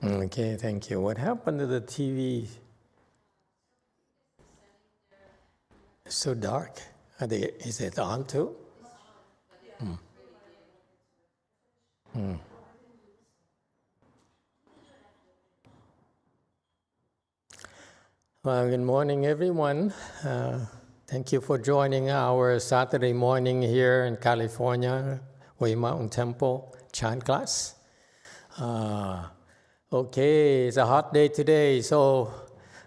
Okay, thank you. What happened to the TV? It's so dark. Is it on too? Well, good morning, everyone. Thank you for joining our Saturday morning here in California, Way Mountain Temple chant class. Okay, it's a hot day today, so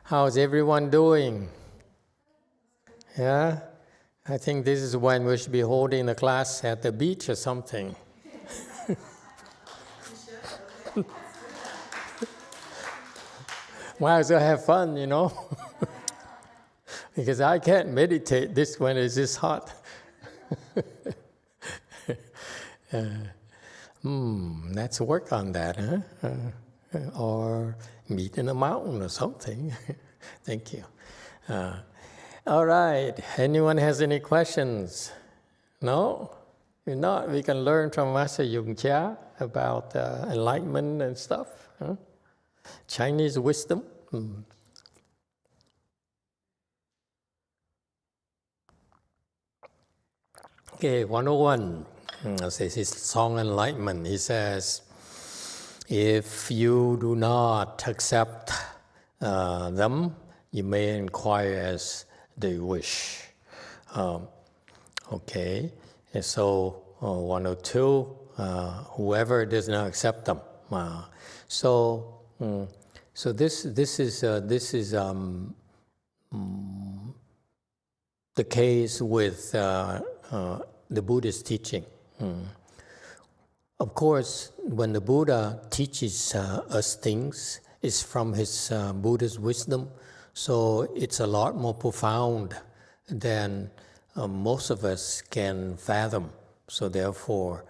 how's everyone doing? Yeah? I think this is when we should be holding the class at the beach or something. Might as well have fun, you know? Because I can't meditate this when it's this hot. Let's work on that, huh? Or meet in a mountain or something. Thank you. All right. Anyone has any questions? No? If not, we can learn from Master YongHua about enlightenment and stuff. Huh? Chinese wisdom. Okay, 101. This is Song Enlightenment. He says, if you do not accept them, you may inquire as they wish. Okay, and so 102, whoever does not accept them. So this is the case with the Buddhist teaching. Of course, when the Buddha teaches us things, it's from his Buddha's wisdom, so it's a lot more profound than most of us can fathom. So therefore,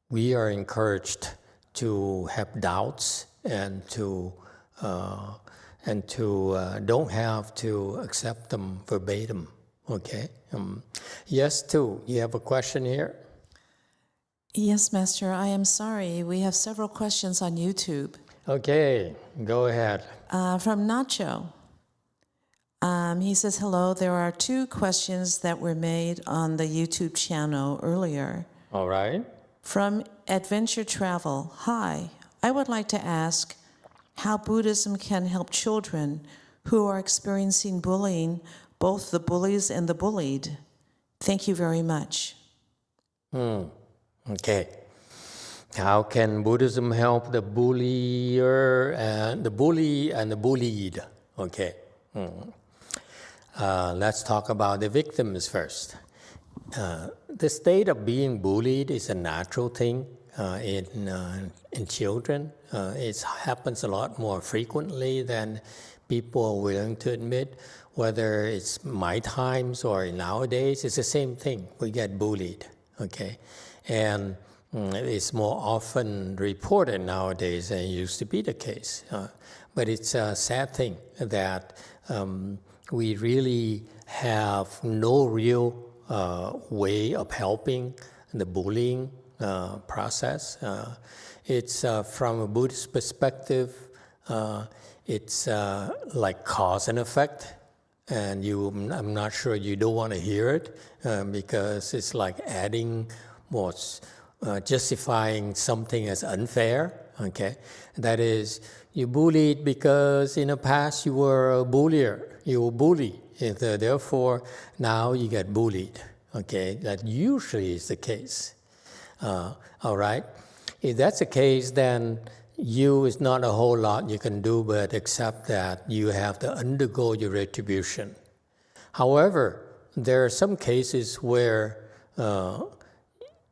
we are encouraged to have doubts and to don't have to accept them verbatim. Okay. Yes, Tu, you have a question here? Yes, Master, I am sorry. We have several questions on YouTube. Okay, go ahead. From Nacho. He says, hello, there are 2 questions that were made on the YouTube channel earlier. All right. From Adventure Travel, hi, I would like to ask how Buddhism can help children who are experiencing bullying, both the bullies and the bullied. Thank you very much. Okay. How can Buddhism help the bullier and the bully and the bullied? Okay. Let's talk about the victims first. The state of being bullied is a natural thing in children. It happens a lot more frequently than people are willing to admit. Whether it's my times or nowadays, it's the same thing. We get bullied, okay? And it's more often reported nowadays than it used to be the case. But it's a sad thing that we really have no real way of helping the bullying process. It's from a Buddhist perspective, it's like cause and effect. And I'm not sure you don't want to hear it because it's like adding more, justifying something as unfair, okay? That is, you bullied because in the past you were a bullier, you were bullied, and therefore now you get bullied, okay? That usually is the case, all right? If that's the case, then is not a whole lot you can do but accept that you have to undergo your retribution. However, there are some cases where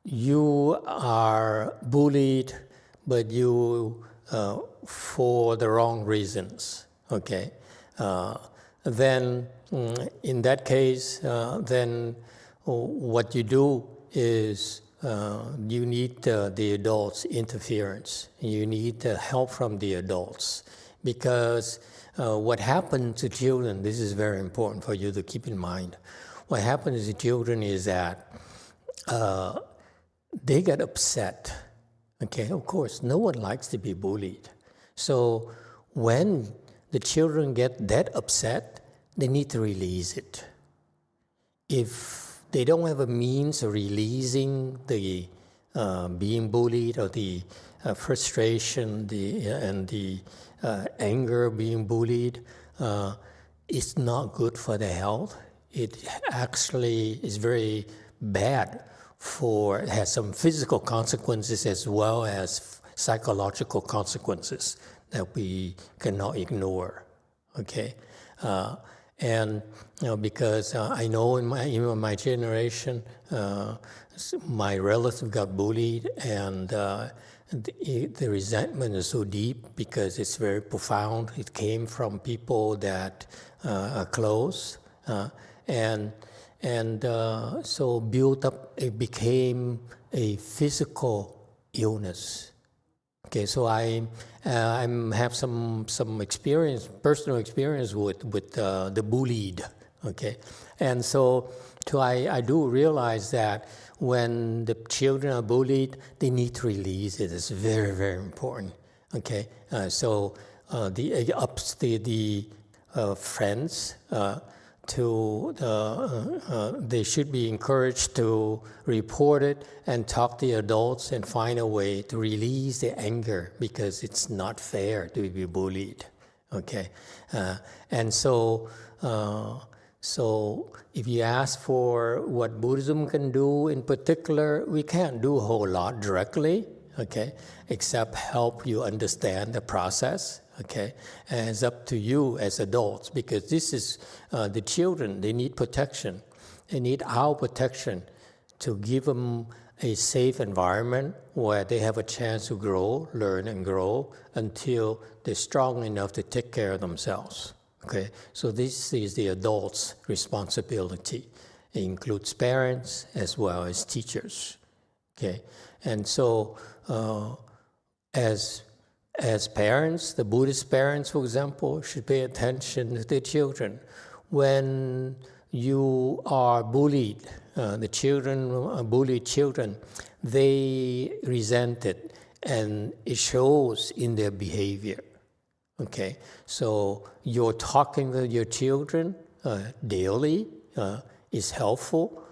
you are bullied, but you for the wrong reasons, okay? Then in that case, then what you do is you need the adults' interference. You need help from the adults because what happens to children, this is very important for you to keep in mind. What happens to children is that they get upset Okay, of course, no one likes to be bullied. So when the children get that upset, they need to release it. If they don't have a means of releasing the being bullied or the frustration and the anger of being bullied, it's not good for their health. It actually is very bad it has some physical consequences as well as psychological consequences that we cannot ignore. Okay, and because I know in my generation, my relative got bullied, and the resentment is so deep because it's very profound. It came from people that are close, so built up, it became a physical illness. Okay, so I have some experience, personal experience with the bullied. Okay, and so I do realize that when the children are bullied, they need to release it. It's very, very important. Okay, so the friends. They should be encouraged to report it and talk to the adults and find a way to release the anger, because it's not fair to be bullied. Okay, and so if you ask for what Buddhism can do in particular, we can't do a whole lot directly. Okay, except help you understand the process. Okay, and it's up to you as adults, because this is the children. They need protection. They need our protection to give them a safe environment where they have a chance to grow, learn, and grow until they're strong enough to take care of themselves. Okay, so this is the adults' responsibility. It includes parents as well as teachers. Okay, and so as parents, the Buddhist parents, for example, should pay attention to their children. When you are bullied, the children, bullied children, they resent it, and it shows in their behavior. Okay, so you're talking with your children daily is helpful,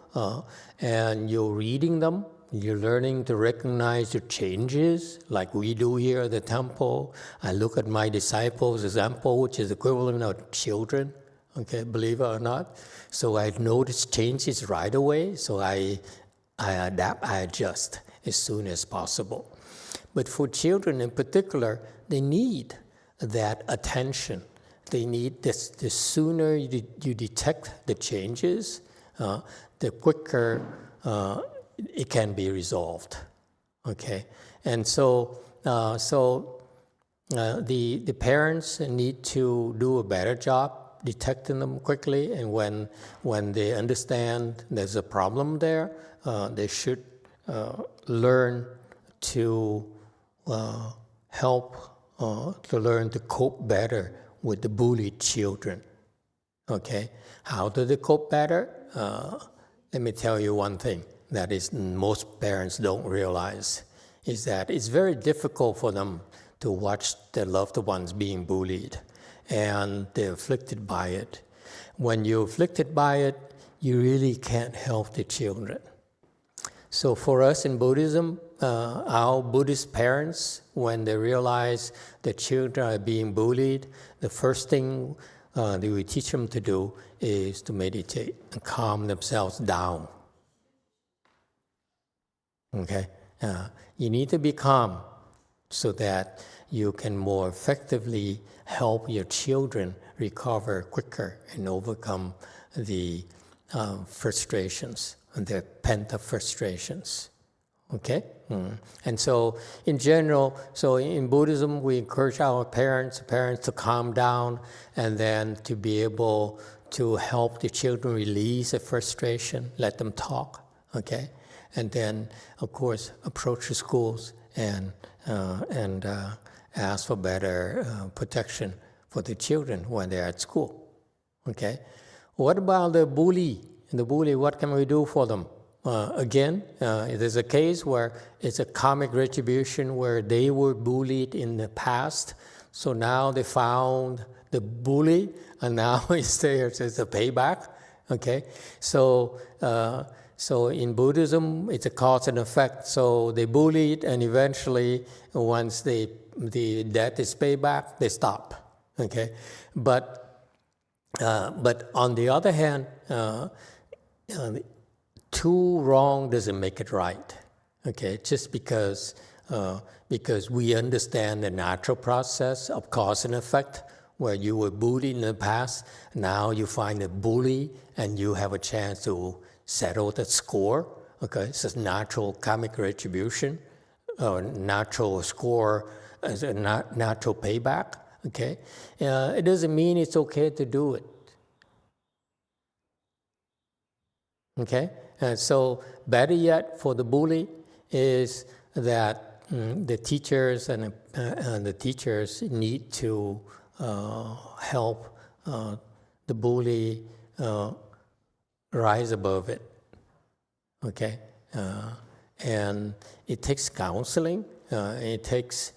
and you're reading them. You're learning to recognize the changes, like we do here at the temple. I look at my disciples' example, which is equivalent of children, okay, believe it or not. So I notice changes right away, so I adapt, I adjust as soon as possible. But for children in particular, they need that attention. They need this. The sooner you detect the changes, the quicker it can be resolved. Okay, and so the parents need to do a better job detecting them quickly, and when they understand there's a problem there, they should learn to help to learn to cope better with the bullied children. Okay, how do they cope better? Let me tell you one thing that is most parents don't realize, is that it's very difficult for them to watch their loved ones being bullied, and they're afflicted by it. When you're afflicted by it, you really can't help the children. So for us in Buddhism, our Buddhist parents, when they realize the children are being bullied, the first thing that we teach them to do is to meditate and calm themselves down. Okay, you need to be calm so that you can more effectively help your children recover quicker and overcome the frustrations and their pent-up frustrations. Okay, and so in general, so in Buddhism, we encourage our parents to calm down, and then to be able to help the children release the frustration, let them talk. Okay. And then, of course, approach the schools and ask for better protection for the children when they're at school. Okay. What about the bully? The bully, what can we do for them? again, there's a case where it's a karmic retribution where they were bullied in the past. So now they found the bully, and now it's theirs as a payback. Okay, so in Buddhism, it's a cause and effect. So they bullied, and eventually, once the debt is paid back, they stop. Okay, but on the other hand, too wrong doesn't make it right. Okay, just because we understand the natural process of cause and effect, where you were bullied in the past, now you find a bully and you have a chance to settle the score. Okay, it's a natural karmic retribution, or natural score as a natural payback. Okay, it doesn't mean it's okay to do it. Okay, and so better yet for the bully is that the teachers and the teachers need to help the bully rise above it. Okay, and it takes counseling. It takes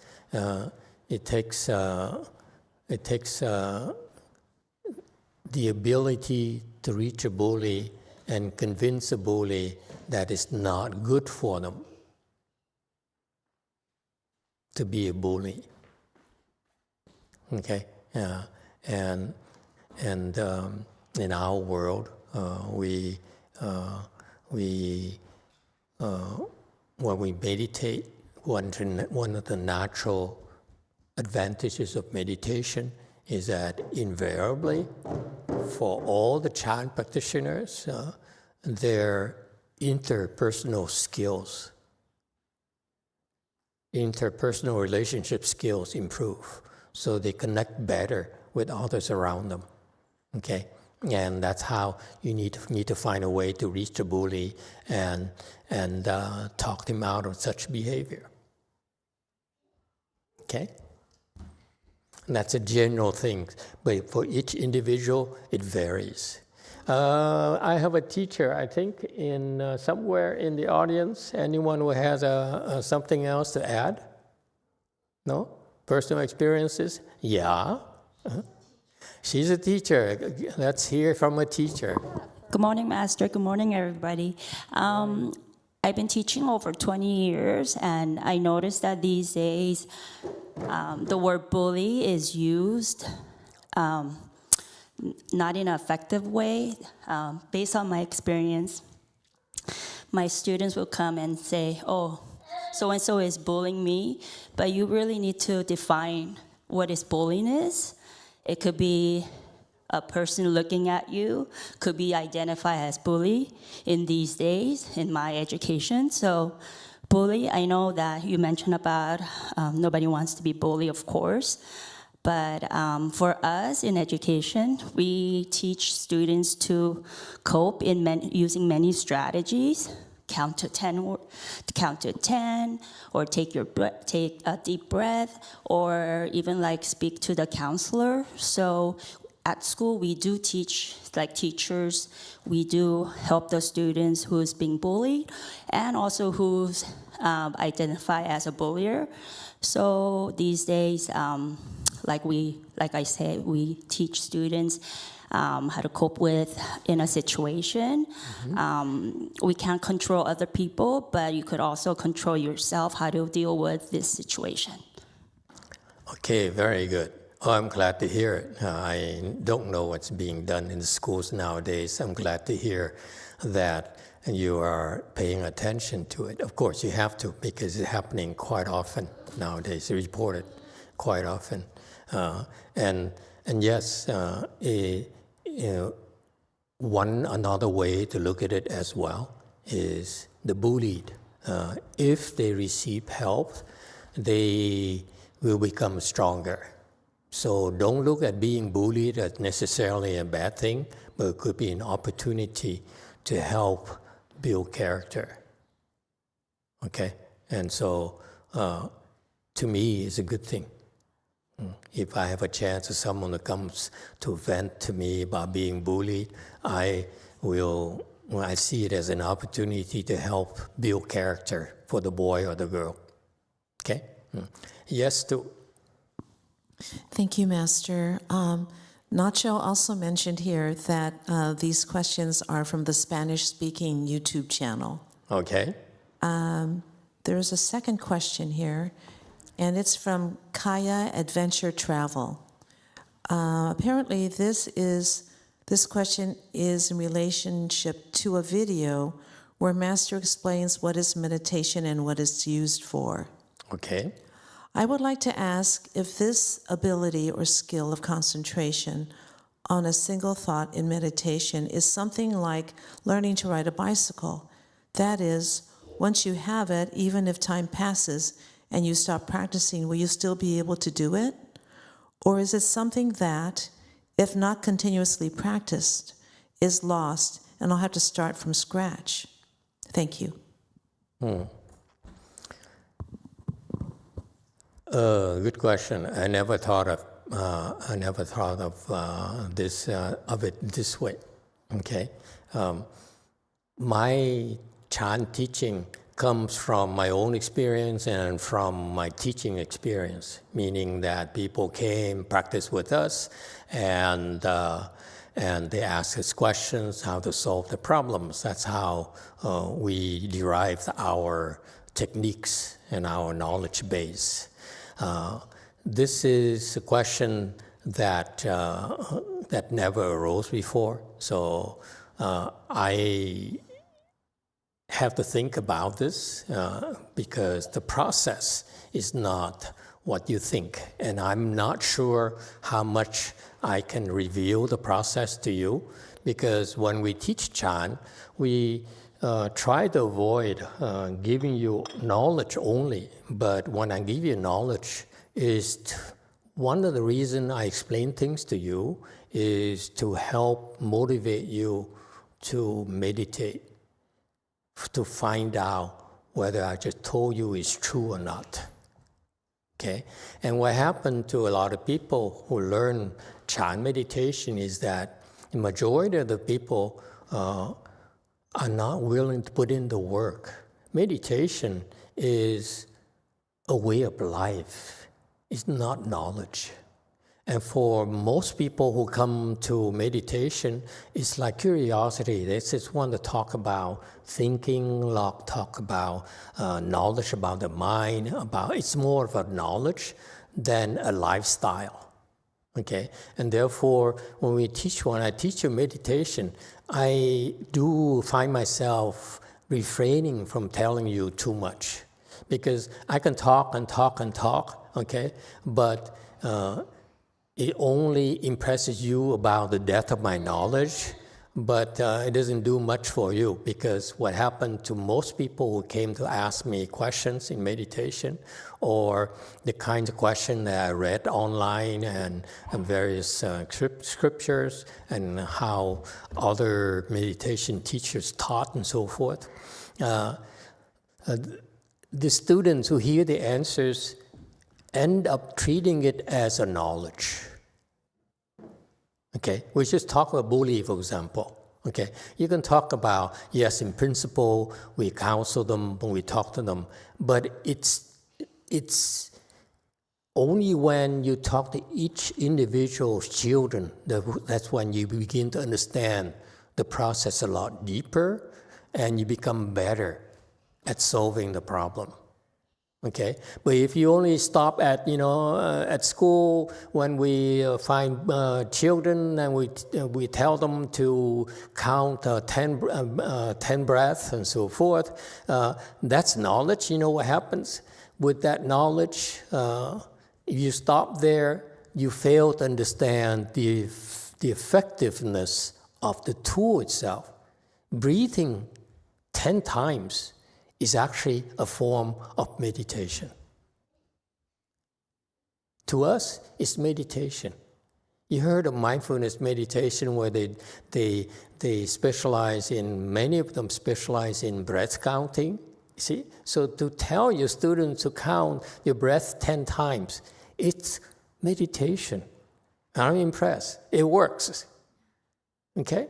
the ability to reach a bully and convince a bully that it's not good for them to be a bully. Okay, and in our world, when we meditate, one of the natural advantages of meditation is that invariably, for all the Chan practitioners, their interpersonal skills, interpersonal relationship skills improve, so they connect better with others around them. Okay, and that's how you need to find a way to reach the bully and talk him out of such behavior. Okay. And that's a general thing, but for each individual, it varies. I have a teacher, I think, in somewhere in the audience. Anyone who has something else to add? No? Personal experiences? Yeah. She's a teacher. Let's hear from a teacher. Good morning, Master. Good morning, everybody. I've been teaching over 20 years, and I noticed that these days the word bully is used not in an effective way. Based on my experience, my students will come and say, oh, so-and-so is bullying me, but you really need to define what is bullying is. It could be a person looking at you, could be identified as bully in these days in my education. So bully, I know that you mentioned about nobody wants to be bullied, of course. But for us in education, we teach students to cope using many strategies. Count to 10, or take a deep breath, or even like speak to the counselor. So at school, we do teach, like teachers, we do help the students who's being bullied and also who's identified as a bullier. So these days, like I said, we teach students how to cope with in a situation. We can't control other people, but you could also control yourself how to deal with this situation. Okay, very good. Oh, I'm glad to hear it. I don't know what's being done in the schools nowadays. I'm glad to hear that you are paying attention to it. Of course, you have to, because it's happening quite often nowadays. It's reported quite often. And yes, another way to look at it as well is the bullied. If they receive help, they will become stronger. So don't look at being bullied as necessarily a bad thing, but it could be an opportunity to help build character. Okay? And so, to me, it's a good thing. If I have a chance of someone that comes to vent to me about being bullied, I will Well, I see it as an opportunity to help build character for the boy or the girl. Okay? Yes, to. Thank you, Master. Nacho also mentioned here that these questions are from the Spanish-speaking YouTube channel. Okay. There's a second question here, and it's from Kaya Adventure Travel. Apparently, this question is in relationship to a video where Master explains what is meditation and what it's used for. Okay. I would like to ask if this ability or skill of concentration on a single thought in meditation is something like learning to ride a bicycle. That is, once you have it, even if time passes and you stop practicing, will you still be able to do it? Or is it something that, if not continuously practiced, is lost and I'll have to start from scratch? Thank you. Good question. I never thought of it this way. Okay, my Chan teaching comes from my own experience and from my teaching experience, meaning that people came, practiced with us, and they asked us questions, how to solve the problems. That's how we derived our techniques and our knowledge base. This is a question that never arose before, so I have to think about this because the process is not what you think, and I'm not sure how much I can reveal the process to you, because when we teach Chan, we try to avoid giving you knowledge only. But when I give you knowledge, one of the reasons I explain things to you is to help motivate you to meditate, to find out whether I just told you is true or not. Okay? And what happened to a lot of people who learn Chan meditation is that the majority of the people are not willing to put in the work. Meditation is a way of life. It's not knowledge. And for most people who come to meditation, it's like curiosity. They just want to talk about thinking, talk about knowledge about the mind. It's more of a knowledge than a lifestyle. Okay, and therefore, when I teach you meditation, I do find myself refraining from telling you too much, because I can talk and talk and talk. Okay, but it only impresses you about the depth of my knowledge, but it doesn't do much for you, because what happened to most people who came to ask me questions in meditation, or the kinds of questions that I read online and various scriptures and how other meditation teachers taught and so forth, the students who hear the answers end up treating it as a knowledge. Okay, we just talk about bully, for example. Okay, you can talk about, yes, in principle, we counsel them when we talk to them, but it's only when you talk to each individual's children that's when you begin to understand the process a lot deeper, and you become better at solving the problem. Okay, but if you only stop at at school when we find children and we tell them to count 10 breaths and so forth, that's knowledge. You know what happens with that knowledge? If you stop there, you fail to understand the effectiveness of the tool itself. Breathing 10 times is actually a form of meditation. To us, it's meditation. You heard of mindfulness meditation where they specialize in, many of them specialize in breath counting. See? So to tell your students to count your breath 10 times, it's meditation. I'm impressed. It works. Okay?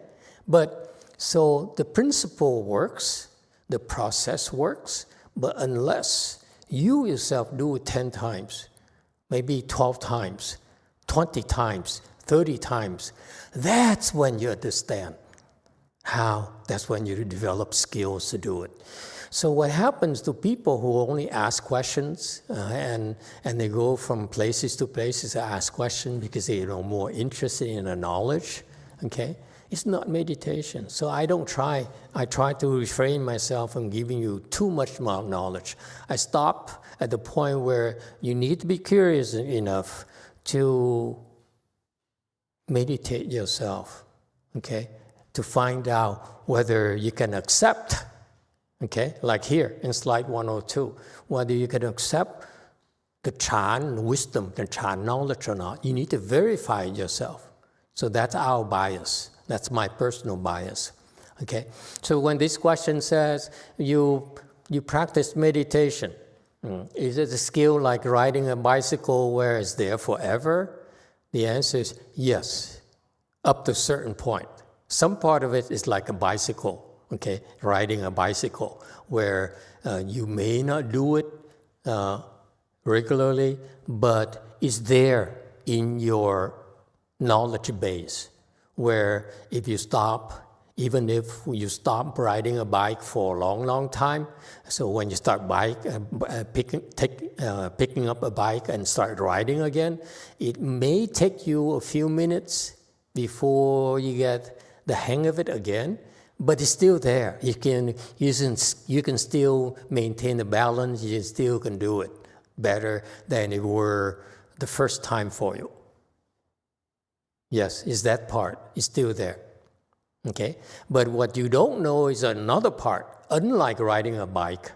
But So the principle works, the process works, but unless you yourself do it 10 times, maybe 12 times, 20 times, 30 times, that's when you understand how, that's when you develop skills to do it. So what happens to people who only ask questions and they go from places to places to ask questions because they are more interested in the knowledge, okay? It's not meditation. So I try to refrain myself from giving you too much knowledge. I stop at the point where you need to be curious enough to meditate yourself, okay? To find out whether you can accept, okay? Like here in slide 102, whether you can accept the Chan wisdom, the Chan knowledge or not. You need to verify it yourself. So that's our bias. That's my personal bias, okay? So when this question says, you practice meditation, is it a skill like riding a bicycle where it's there forever? The answer is yes, up to a certain point. Some part of it is like a bicycle, okay? Riding a bicycle where you may not do it regularly, but it's there in your knowledge base, where if you stop, even if you stop riding a bike for a long, long time, so when you start picking up a bike and start riding again, it may take you a few minutes before you get the hang of it again, but it's still there. You can still maintain the balance, you still can do it better than it were the first time for you. Yes, is that part is still there, okay? But what you don't know is another part, unlike riding a bike,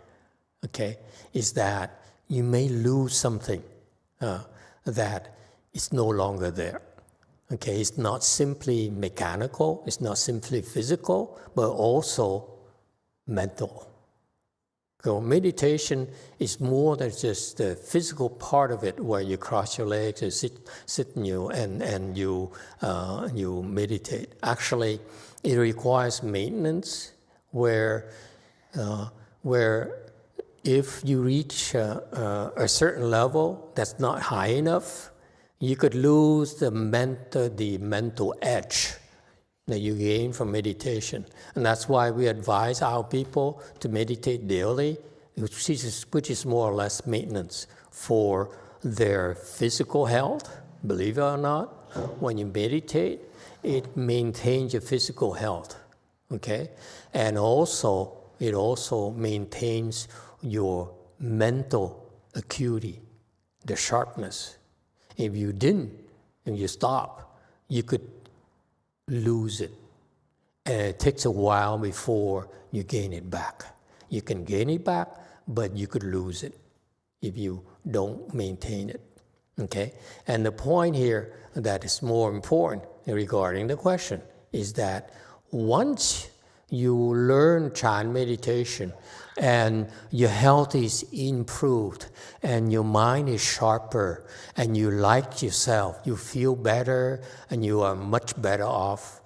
okay, is that you may lose something that is no longer there, okay? It's not simply mechanical, it's not simply physical, but also mental. So meditation is more than just the physical part of it, where you cross your legs and sit and you meditate. Actually, it requires maintenance, where if you reach a certain level that's not high enough, you could lose the mental edge that you gain from meditation. And that's why we advise our people to meditate daily, which is more or less maintenance for their physical health. Believe it or not, when you meditate, it maintains your physical health, okay? And also, it also maintains your mental acuity, the sharpness. If you didn't, and you stop, you could lose it. And it takes a while before you gain it back. You can gain it back, but you could lose it if you don't maintain it, okay? And the point here that is more important regarding the question is that once you learn Chan meditation and your health is improved and your mind is sharper and you like yourself, you feel better and you are much better off,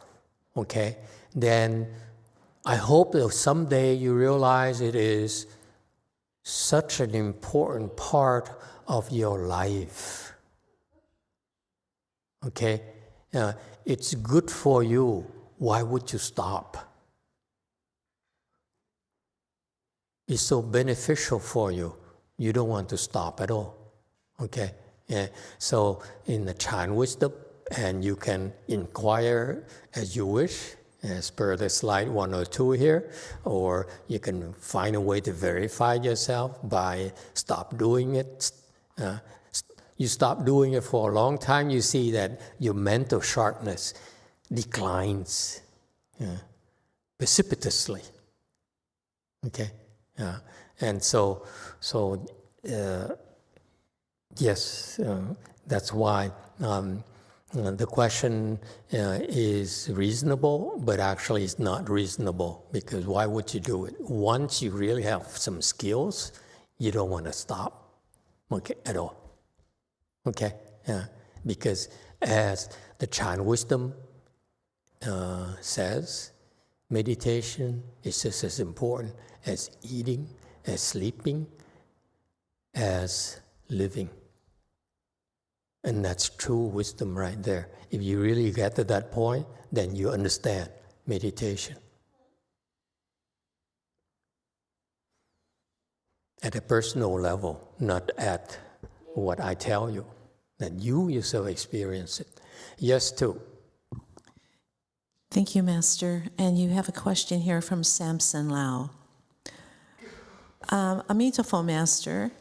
okay? Then I hope that someday you realize it is such an important part of your life, okay? It's good for you. Why would you stop? It's so beneficial for you. You don't want to stop at all, okay? Yeah. So in the Chan wisdom, and you can inquire as you wish, as per the slide 102 here, or you can find a way to verify yourself by stop doing it. You stop doing it for a long time, you see that your mental sharpness declines precipitously, okay? And so yes, that's why the question is reasonable, but actually it's not reasonable, because why would you do it? Once you really have some skills, you don't want to stop, okay, at all, okay? because as the Chan wisdom says, meditation is just as important as eating, as sleeping, as living. And that's true wisdom right there. If you really get to that point, then you understand meditation. At a personal level, not at what I tell you, that you yourself experience it. Yes, too. Thank you, Master. And you have a question here from Samson Lau. Emitofuo, Master.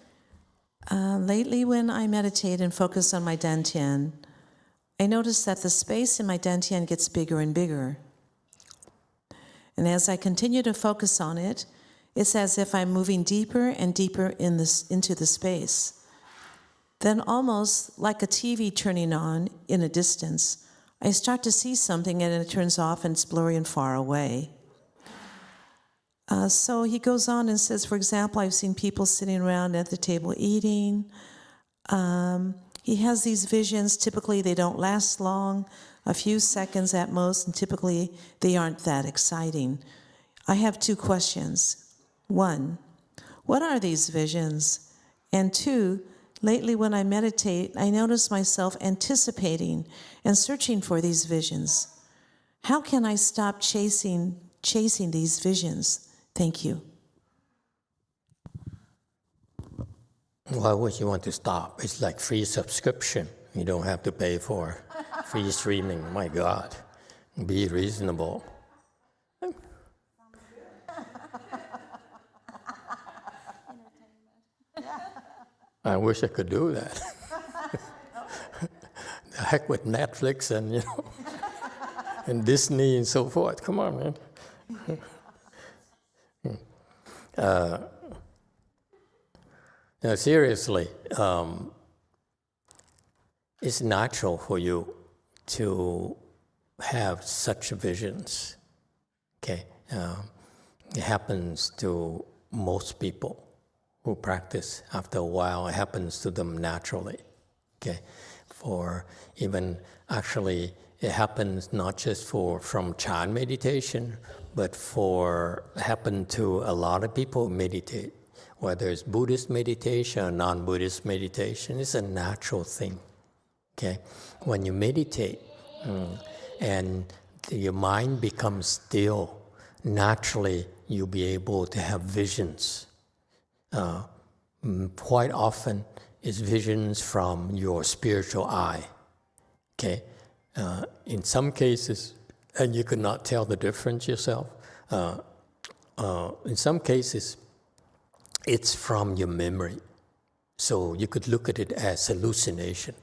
Lately, when I meditate and focus on my dantian, I notice that the space in my dantian gets bigger and bigger. And as I continue to focus on it, it's as if I'm moving deeper and deeper into the space. Then, almost like a TV turning on in a distance, I start to see something and it turns off and it's blurry and far away. So he goes on and says, for example, I've seen people sitting around at the table eating. He has these visions. Typically, they don't last long, a few seconds at most, and typically they aren't that exciting. I have two questions. One, what are these visions? And two, lately when I meditate, I notice myself anticipating and searching for these visions. How can I stop chasing these visions? Thank you. Why would you want to stop? It's like free subscription. You don't have to pay for free streaming. My God, be reasonable. I wish I could do that. The heck with Netflix and and Disney and so forth. Come on, man. Now, seriously, it's natural for you to have such visions. Okay, it happens to most people who practice. After a while, it happens to them naturally. Okay, for even actually, it happens not just from Chan meditation, but happen to a lot of people who meditate. Whether it's Buddhist meditation or non-Buddhist meditation, it's a natural thing. Okay, when you meditate and your mind becomes still, naturally you'll be able to have visions. Quite often, it's visions from your spiritual eye. Okay, in some cases, and you could not tell the difference yourself. In some cases, it's from your memory, so you could look at it as hallucination.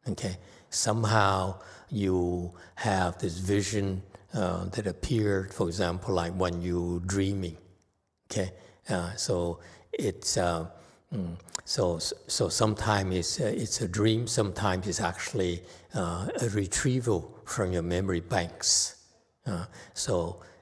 Okay, somehow you have this vision that appeared, for example, like when you're dreaming. Okay. So it's so sometimes it's a dream. Sometimes it's actually a retrieval from your memory banks.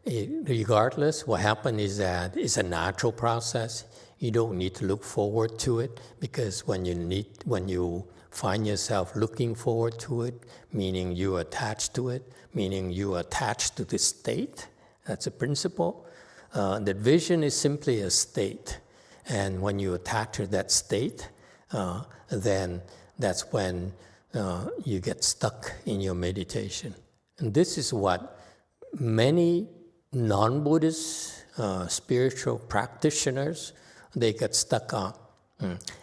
Regardless, what happens is that it's a natural process. You don't need to look forward to it, because when you find yourself looking forward to it, meaning you're attached to it, meaning you're attached to the state. That's a principle. The vision is simply a state, and when you attach to that state, then that's when you get stuck in your meditation. And this is what many non-Buddhist spiritual practitioners, they get stuck on.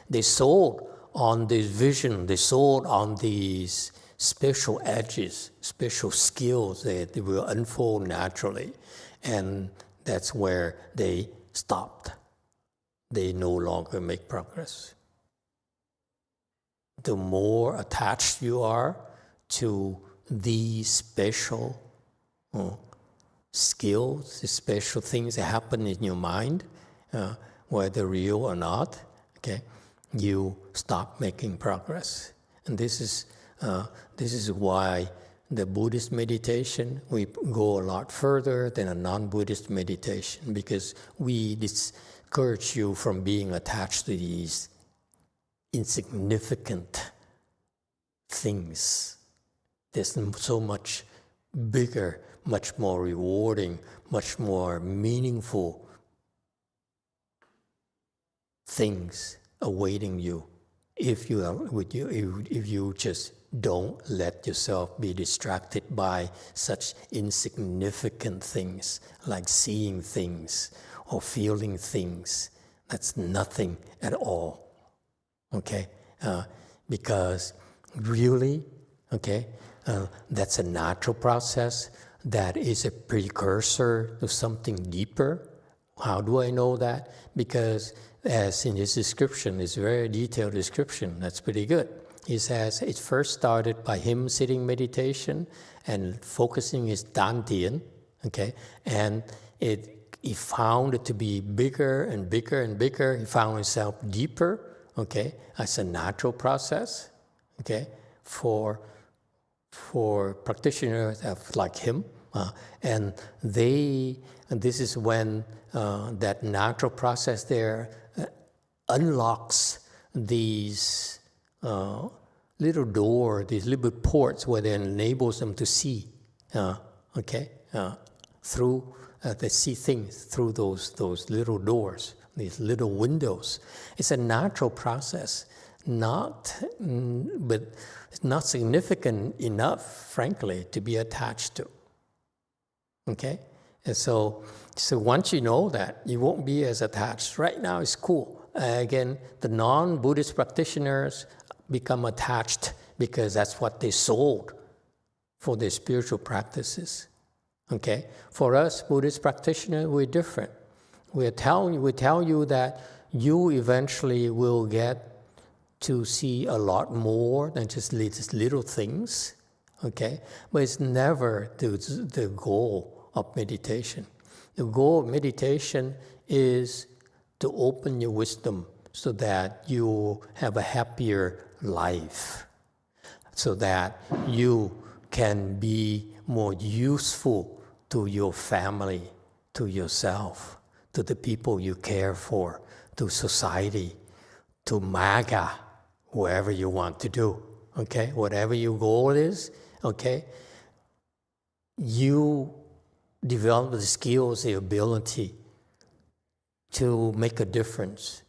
They sold on this vision, they sold on these special edges, special skills that will unfold naturally, and that's where they stopped. They no longer make progress. The more attached you are to these special skills, the special things that happen in your mind, whether real or not, okay, you stop making progress. And this is why the Buddhist meditation, we go a lot further than a non-Buddhist meditation, because we discourage you from being attached to these insignificant things. There's so much bigger, much more rewarding, much more meaningful things awaiting you if you just don't let yourself be distracted by such insignificant things like seeing things or feeling things. That's nothing at all, okay? Because really, okay, that's a natural process that is a precursor to something deeper. How do I know that? Because as in his description, his very detailed description, that's pretty good. He says it first started by him sitting meditation and focusing his Thiền, okay? And he found it to be bigger and bigger and bigger. He found himself deeper, okay, as a natural process, okay, for practitioners like him. And this is when that natural process there unlocks these little doors, these little ports where it enables them to see, through they see things through those little doors, these little windows. It's a natural process, but it's not significant enough, frankly, to be attached to. Okay, and so once you know that, you won't be as attached. Right now, it's cool. Again, the non-Buddhist practitioners become attached because that's what they sold for their spiritual practices. Okay, for us Buddhist practitioners, we're different. We tell you that you eventually will get to see a lot more than just little things. Okay, but it's never the goal of meditation. The goal of meditation is to open your wisdom so that you have a happier life, so that you can be more useful to your family, to yourself, to the people you care for, to society, to MAGA, whatever you want to do, okay? Whatever your goal is, okay? You develop the skills, the ability to make a difference,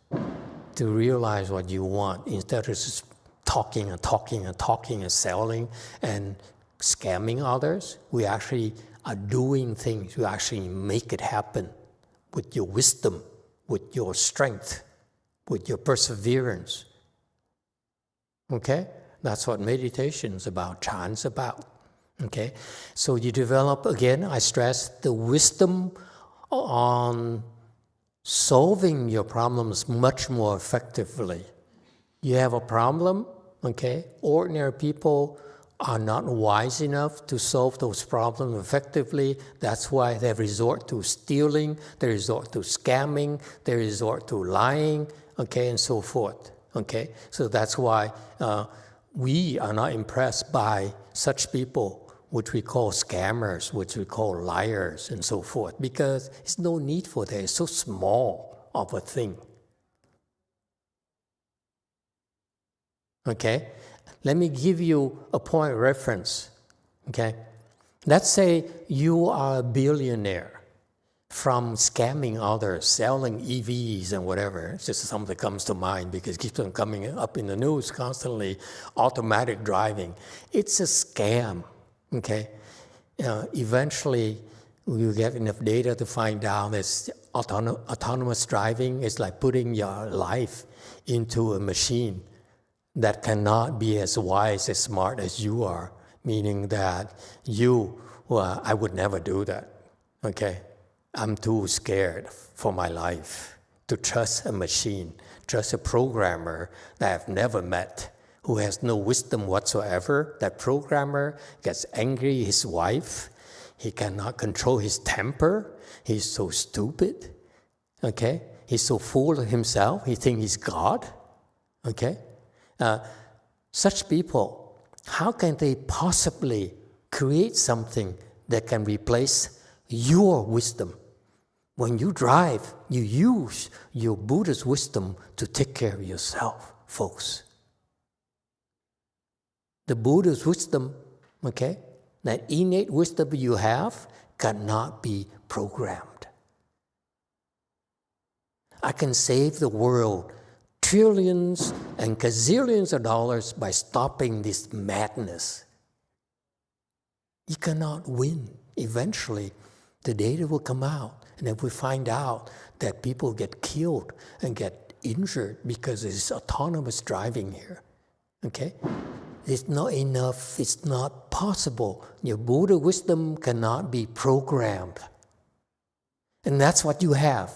to realize what you want instead of just talking and selling and scamming others. We actually are doing things. We actually make it happen with your wisdom, with your strength, with your perseverance. Okay? That's what meditation is about, Chan's about. Okay? So you develop, again, I stress, the wisdom on solving your problems much more effectively. You have a problem, okay? Ordinary people are not wise enough to solve those problems effectively. That's why they resort to stealing, they resort to scamming, they resort to lying, okay, and so forth, okay? So that's why we are not impressed by such people, which we call scammers, which we call liars, and so forth, because it's no need for that. It's so small of a thing. Okay? Let me give you a point of reference, okay? Let's say you are a billionaire from scamming others, selling EVs and whatever. It's just something that comes to mind because it keeps on coming up in the news constantly, automatic driving. It's a scam, okay? Eventually, you get enough data to find out that autonomous driving is like putting your life into a machine that cannot be as wise, as smart as you are, meaning that I would never do that, okay? I'm too scared for my life to trust a machine, trust a programmer that I've never met, who has no wisdom whatsoever. That programmer gets angry at his wife. He cannot control his temper. He's so stupid, okay? He's so full of himself. He thinks he's God, okay? Such people, how can they possibly create something that can replace your wisdom? When you drive, you use your Buddha's wisdom to take care of yourself, folks. The Buddha's wisdom, okay, that innate wisdom you have cannot be programmed. I can save the world trillions and gazillions of dollars by stopping this madness. You cannot win. Eventually, the data will come out. And if we find out that people get killed and get injured because it's autonomous driving here, okay? It's not enough. It's not possible. Your Buddha wisdom cannot be programmed. And that's what you have.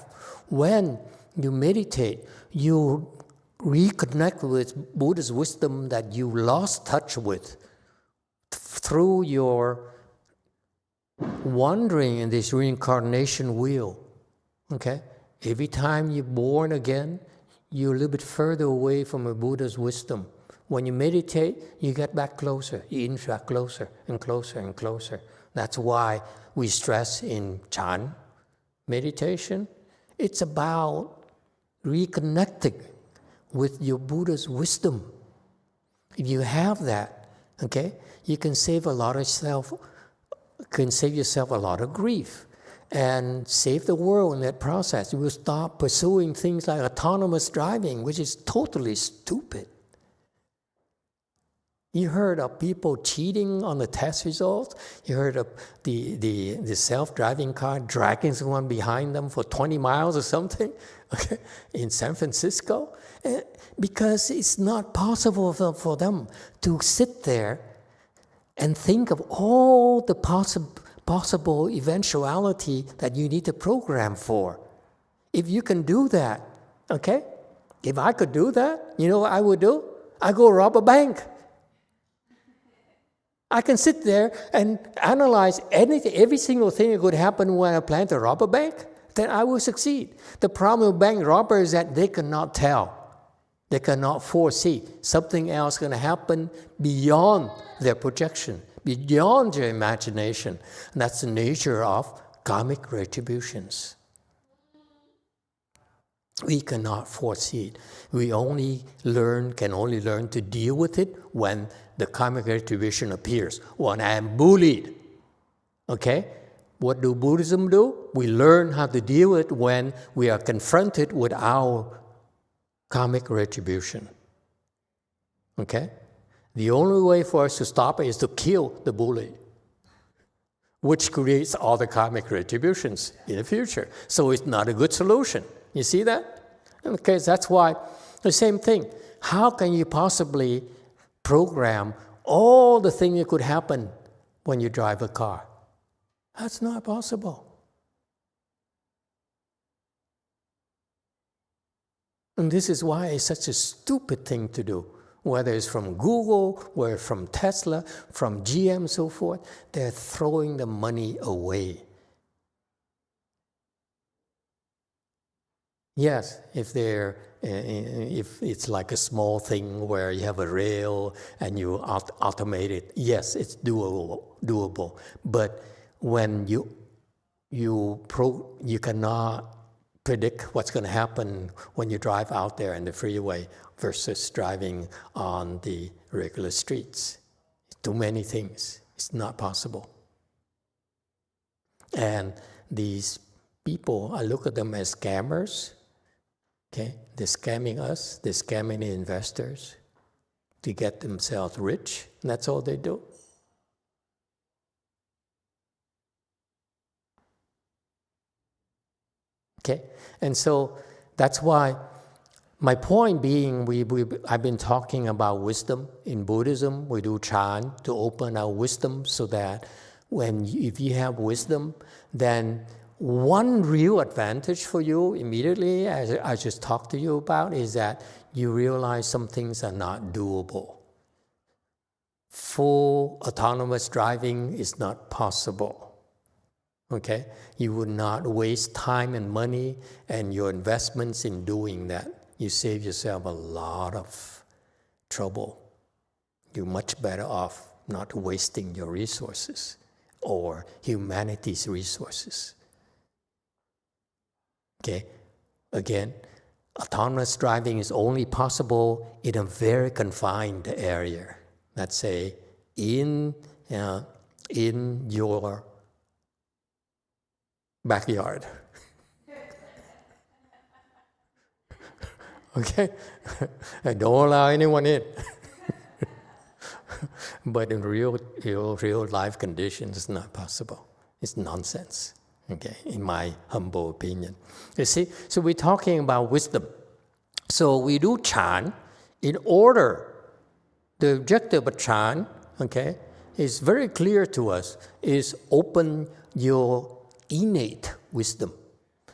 When you meditate, you reconnect with Buddha's wisdom that you lost touch with through your wandering in this reincarnation wheel. Okay? Every time you're born again, you're a little bit further away from a Buddha's wisdom. When you meditate, you get back closer. You interact closer and closer and closer. That's why we stress in Chan meditation. It's about reconnecting with your Buddha's wisdom. If you have that, okay, you can save yourself a lot of grief and save the world in that process. You will stop pursuing things like autonomous driving, which is totally stupid. You heard of people cheating on the test results. You heard of the self-driving car dragging someone behind them for 20 miles or something, okay, in San Francisco. Because it's not possible for them to sit there and think of all the possible eventuality that you need to program for. If you can do that, okay? If I could do that, you know what I would do? I go rob a bank. I can sit there and analyze every single thing that could happen when I plan to rob a bank, then I will succeed. The problem with bank robbers is that they cannot tell. They cannot foresee something else going to happen beyond their projection, beyond their imagination. And that's the nature of karmic retributions. We cannot foresee it. We can only learn to deal with it when the karmic retribution appears. When I am bullied, okay? What do Buddhism do? We learn how to deal with it when we are confronted with our karmic retribution. Okay? The only way for us to stop it is to kill the bully, which creates all the karmic retributions in the future. So it's not a good solution. You see that? Okay, that's why the same thing. How can you possibly program all the things that could happen when you drive a car? That's not possible. And this is why it's such a stupid thing to do. Whether it's from Google, whether from Tesla, from GM, so forth, they're throwing the money away. Yes, if it's like a small thing where you have a rail and you automate it, yes, it's doable. But when you cannot predict what's going to happen when you drive out there in the freeway versus driving on the regular streets. Too many things. It's not possible. And these people, I look at them as scammers. Okay, they're scamming us, they're scamming the investors to get themselves rich, and that's all they do. Okay, and so that's why my point being, I've been talking about wisdom in Buddhism. We do Chan to open our wisdom so that if you have wisdom, then one real advantage for you immediately, as I just talked to you about, is that you realize some things are not doable. Full autonomous driving is not possible. Okay? You would not waste time and money and your investments in doing that. You save yourself a lot of trouble. You're much better off not wasting your resources or humanity's resources. Okay, again, autonomous driving is only possible in a very confined area. Let's say in in your backyard. Okay? Don't allow anyone in. But in real life conditions, it's not possible. It's nonsense, okay, in my humble opinion. You see, so we're talking about wisdom. So we do Chan in order, the objective of Chan, okay, is very clear to us, is open your innate wisdom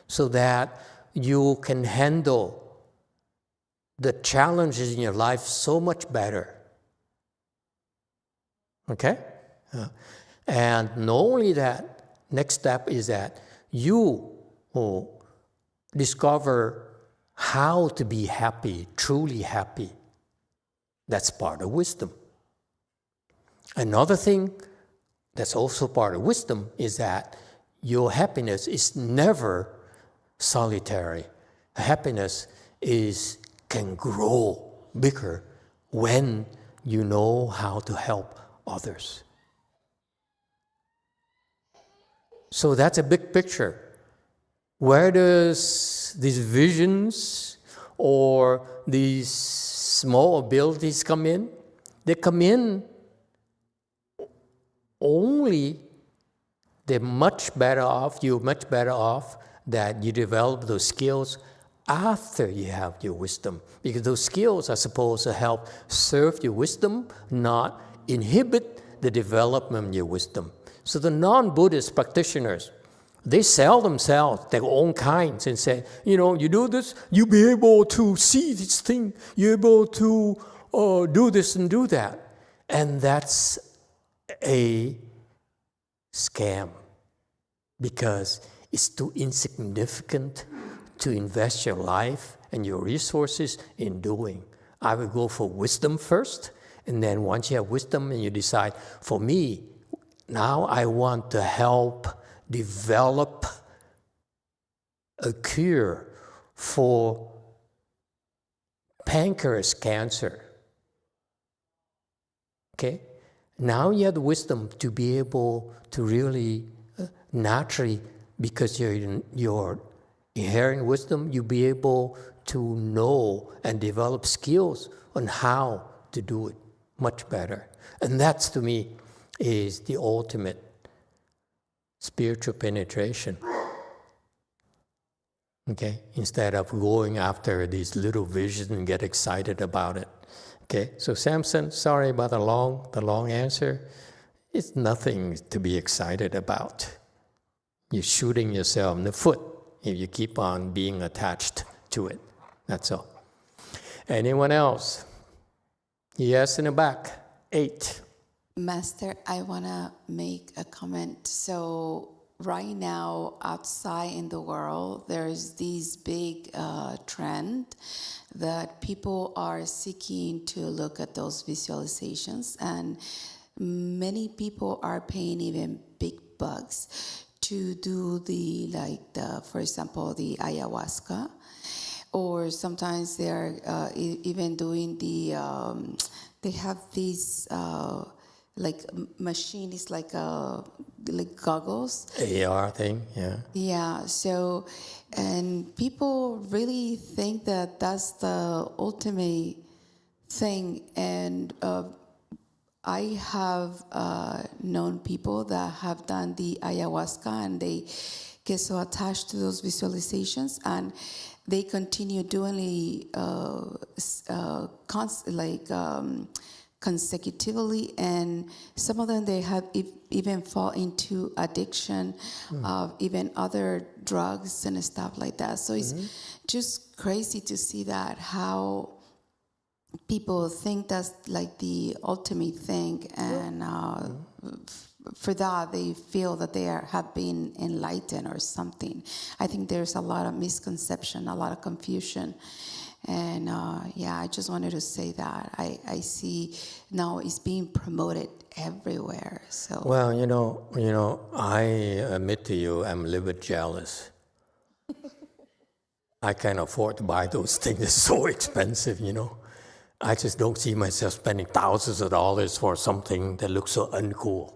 so that you can handle the challenges in your life so much better. Okay? And not only that, next step is that you will discover how to be happy, truly happy. That's part of wisdom. Another thing that's also part of wisdom is that your happiness is never solitary. Happiness can grow bigger when you know how to help others. So that's a big picture. Where does these visions or these small abilities come in? They come in only you're much better off that you develop those skills after you have your wisdom. Because those skills are supposed to help serve your wisdom, not inhibit the development of your wisdom. So the non-Buddhist practitioners, they sell themselves their own kinds and say, you do this, you'll be able to see this thing, you're able to do this and do that. And that's a scam because it's too insignificant to invest your life and your resources in doing. I would go for wisdom first, and then once you have wisdom and you decide, for me, now I want to help develop a cure for pancreas cancer. Okay? Now you have the wisdom to be able to really naturally, because your inherent wisdom, you'll be able to know and develop skills on how to do it much better. And that's, to me, is the ultimate spiritual penetration. Okay? Instead of going after these little visions and get excited about it. Okay? So Samson, sorry about the long answer. It's nothing to be excited about. You're shooting yourself in the foot if you keep on being attached to it. That's all. Anyone else? Yes, in the back. 8. Master, I want to make a comment. So right now, outside in the world, there's this big trend that people are seeking to look at those visualizations, and many people are paying even big bucks to do for example, the ayahuasca, or sometimes they're even doing they have these machine, it's like goggles. AR thing, yeah. Yeah, so, and people really think that that's the ultimate thing, and I have known people that have done the ayahuasca and they get so attached to those visualizations, and they continue doing consecutively, and some of them they have even fall into addiction of even other drugs and stuff like that. So it's just crazy to see that, how people think that's like the ultimate thing, and for that they feel that they have been enlightened or something. I think there's a lot of misconception, a lot of confusion. And I just wanted to say that I see now it's being promoted everywhere. So well, I admit to you, I'm a little bit jealous. I can't afford to buy those things. It's so expensive, I just don't see myself spending thousands of dollars for something that looks so uncool.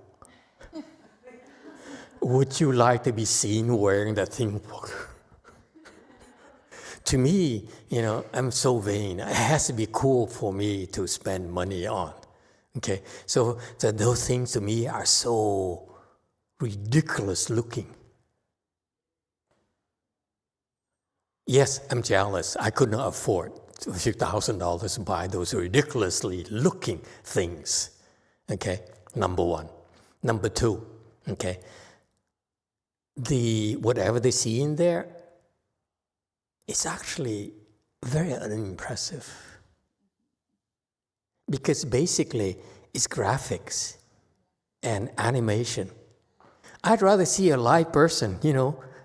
Would you like to be seen wearing that thing? To me, I'm so vain. It has to be cool for me to spend money on. Okay, so those things to me are so ridiculous looking. Yes, I'm jealous. I could not afford a few $1,000s to buy those ridiculously looking things. Okay, number one. Number two, okay, whatever they see in there, it's actually very unimpressive. Because basically, it's graphics and animation. I'd rather see a live person,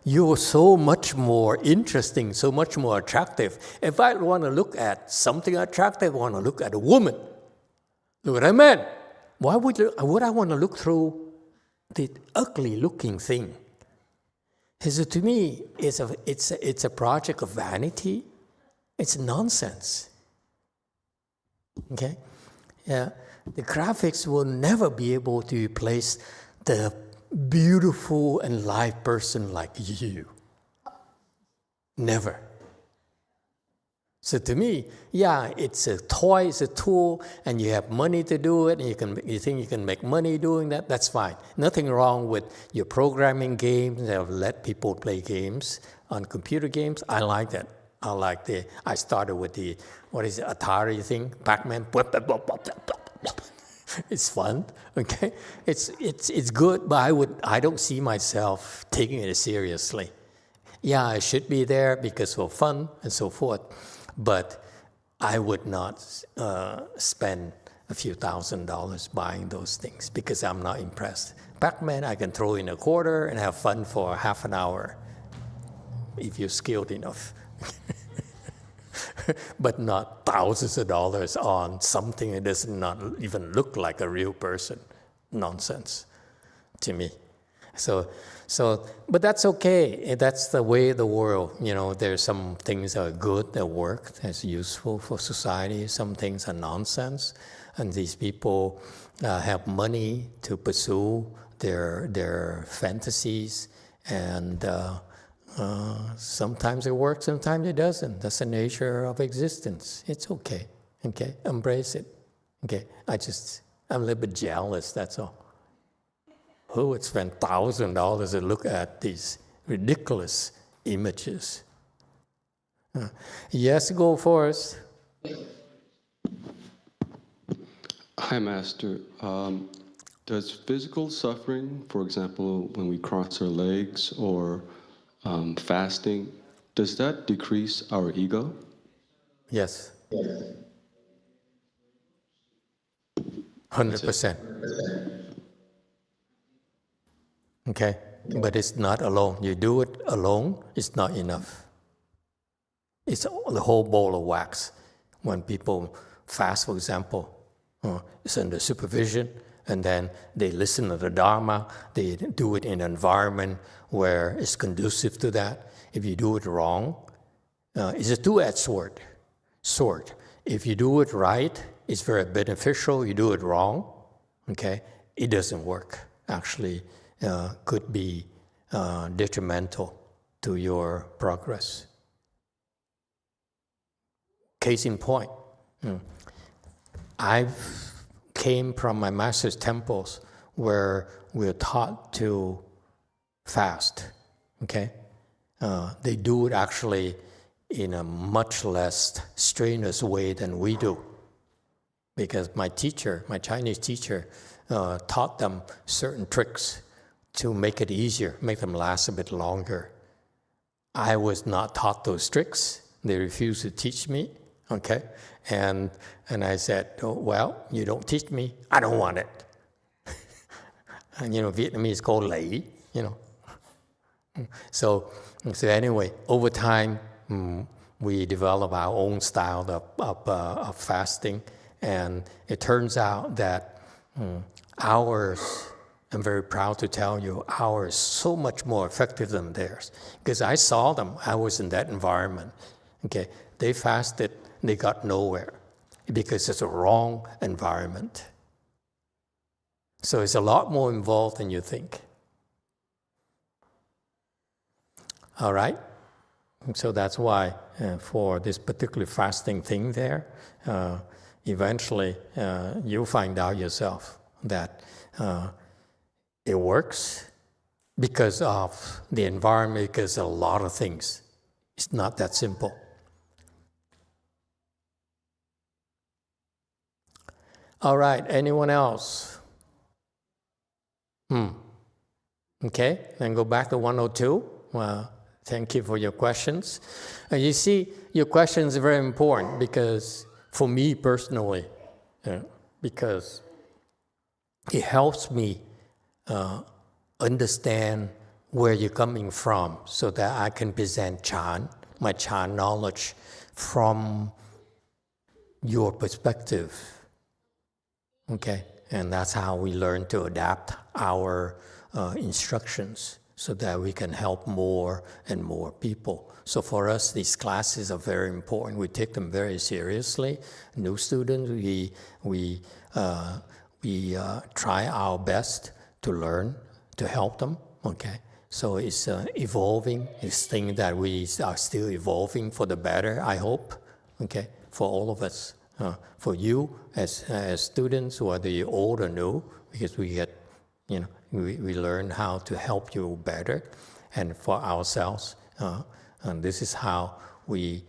You're so much more interesting, so much more attractive. If I want to look at something attractive, I want to look at a woman. Look at a man. Why would I want to look through the ugly-looking thing? So to me, it's a project of vanity. It's nonsense. Okay? Yeah. The graphics will never be able to replace the beautiful and live person like you. Never. So to me, yeah, it's a toy, it's a tool, and you have money to do it, and you think you can make money doing that, that's fine. Nothing wrong with your programming games, and let people play games on computer games. I like that. I started with the, Atari thing, Pac-Man. It's fun, okay? It's good, but I don't see myself taking it seriously. Yeah, I should be there because for fun and so forth, but I would not spend a few $1,000s buying those things because I'm not impressed. Pac-Man, I can throw in a quarter and have fun for half an hour if you're skilled enough. But not thousands of dollars on something that does not even look like a real person. Nonsense to me. But that's okay. That's the way of the world. There's some things that are good, that work, that's useful for society. Some things are nonsense. And these people have money to pursue their fantasies. And sometimes it works, sometimes it doesn't. That's the nature of existence. It's okay. Okay? Embrace it. Okay? I'm a little bit jealous, that's all. Who would spend $1,000 to look at these ridiculous images? Yes, go first. Hi, Master. Does physical suffering, for example, when we cross our legs or fasting, does that decrease our ego? Yes. 100%. Okay? But it's not alone. You do it alone, it's not enough. It's the whole bowl of wax. When people fast, for example, it's under supervision, and then they listen to the Dharma, they do it in an environment where it's conducive to that. If you do it wrong, it's a two-edged sword. If you do it right, it's very beneficial. You do it wrong, okay, it doesn't work. Actually, could be detrimental to your progress. Case in point, I came from my master's temples where we're taught to fast, okay? They do it actually in a much less strenuous way than we do. Because my Chinese teacher, taught them certain tricks to make it easier, make them last a bit longer. I was not taught those tricks. They refused to teach me, okay? And I said, oh, well, you don't teach me, I don't want it. And Vietnamese called lei, So anyway, over time, we develop our own style of fasting, and it turns out that ours, I'm very proud to tell you, ours is so much more effective than theirs. Because I saw them, I was in that environment. Okay, they fasted, they got nowhere because it's a wrong environment. So it's a lot more involved than you think. All right? So that's why for this particular fasting thing there, eventually you'll find out yourself that it works because of the environment, because of a lot of things. It's not that simple. All right, anyone else? Okay, then go back to 102. Well, thank you for your questions. You see, your questions are very important because, for me personally, because it helps me understand where you're coming from so that I can present Chan, my Chan knowledge from your perspective. Okay, and that's how we learn to adapt our instructions so that we can help more and more people. So for us, these classes are very important. We take them very seriously. New students, we try our best to learn, to help them. Okay, so it's evolving. It's thing that we are still evolving for the better, I hope. Okay, for all of us. For you as students, whether you're old or new, because we get, we learn how to help you better, and for ourselves, and this is how we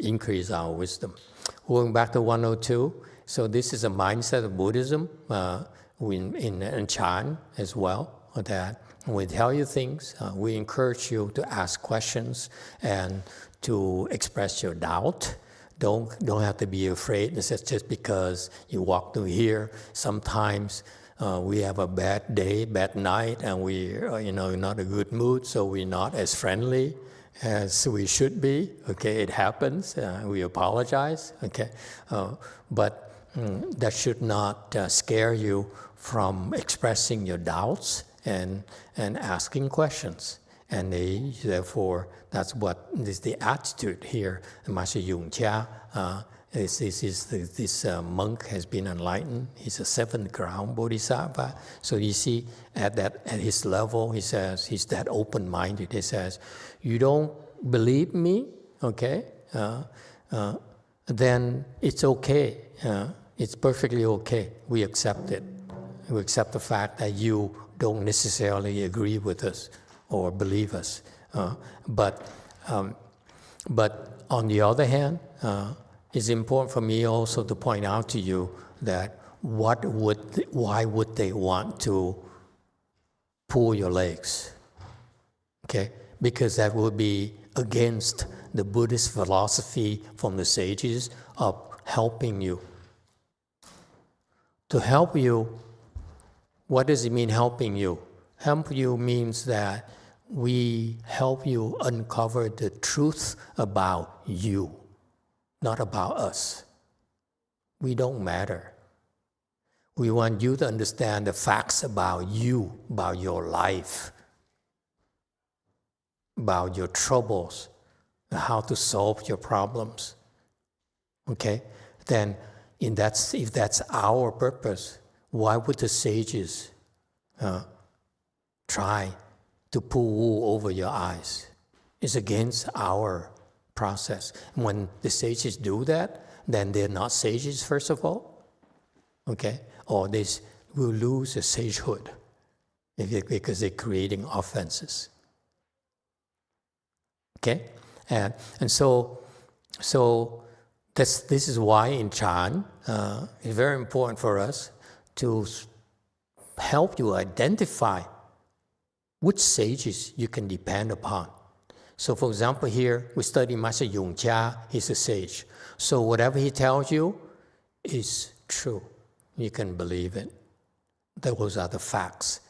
increase our wisdom. Going back to 102, so this is a mindset of Buddhism in Chan as well, that when we tell you things, we encourage you to ask questions and to express your doubt. Don't have to be afraid. This is just because you walk through here. Sometimes we have a bad day, bad night, and we're not a good mood, so we're not as friendly as we should be. Okay, it happens. We apologize. Okay, but that should not scare you from expressing your doubts and asking questions. And therefore, that's what is the attitude here. Master YongHua, this monk has been enlightened. He's a 7th ground bodhisattva. So you see, at his level, he says he's that open-minded. He says, "You don't believe me, okay? Then it's okay. It's perfectly okay. We accept it. We accept the fact that you don't necessarily agree with us or believe us. But on the other hand, it's important for me also to point out to you that why would they want to pull your legs? Okay, because that would be against the Buddhist philosophy from the sages of helping you. To help you, what does it mean helping you? Help you means that we help you uncover the truth about you, not about us. We don't matter. We want you to understand the facts about you, about your life, about your troubles, how to solve your problems. Okay? Then, if that's our purpose, why would the sages try to pull wool over your eyes? It's against our process. When the sages do that, then they're not sages, first of all, okay? Or they will lose their sagehood because they're creating offenses, okay? And so this is why in Chan, it's very important for us to help you identify which sages you can depend upon. So for example, here we study Master YongHua, he's a sage. So whatever he tells you is true. You can believe it. Those are the facts.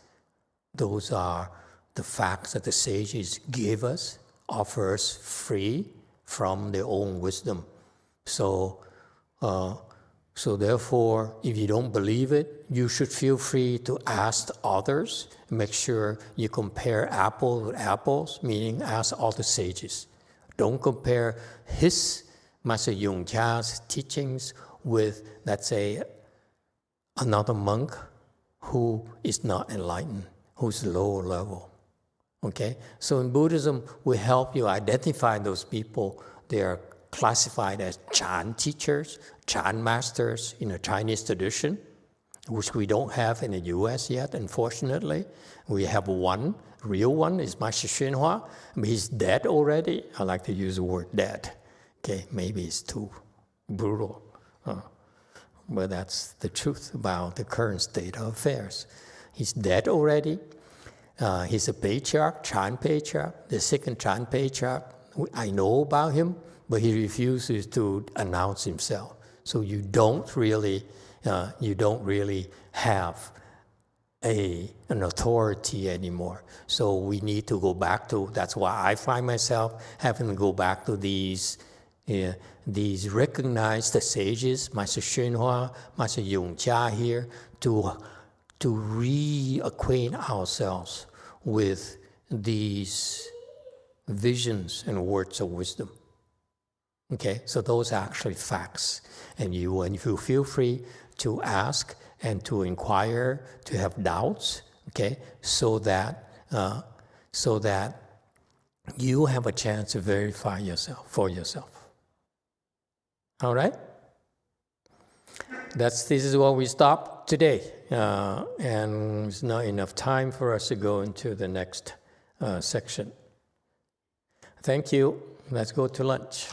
Those are the facts that the sages give us, offer us free from their own wisdom. So therefore, if you don't believe it, you should feel free to ask others. Make sure you compare apples with apples, meaning ask all the sages. Don't compare his, Master YongHua's teachings with, let's say, another monk who is not enlightened, who's lower level. Okay, so in Buddhism, we help you identify those people. They are classified as Chan teachers, Chan masters in the Chinese tradition, which we don't have in the US yet, unfortunately. We have one, real one, is Master YongHua. I mean, he's dead already. I like to use the word dead. Okay, maybe it's too brutal. But that's the truth about the current state of affairs. He's dead already. He's a patriarch, Chan patriarch, the second Chan patriarch. I know about him, but he refuses to announce himself. So you don't really have an authority anymore. So we need to go back to. That's why I find myself having to go back to these recognized sages, Master YongHua, Master YongHua here, to reacquaint ourselves with these visions and words of wisdom. Okay, so those are actually facts. And you feel free to ask and to inquire, to have doubts, okay, so that you have a chance to verify for yourself. All right? This is where we stop today. And there's not enough time for us to go into the next section. Thank you. Let's go to lunch.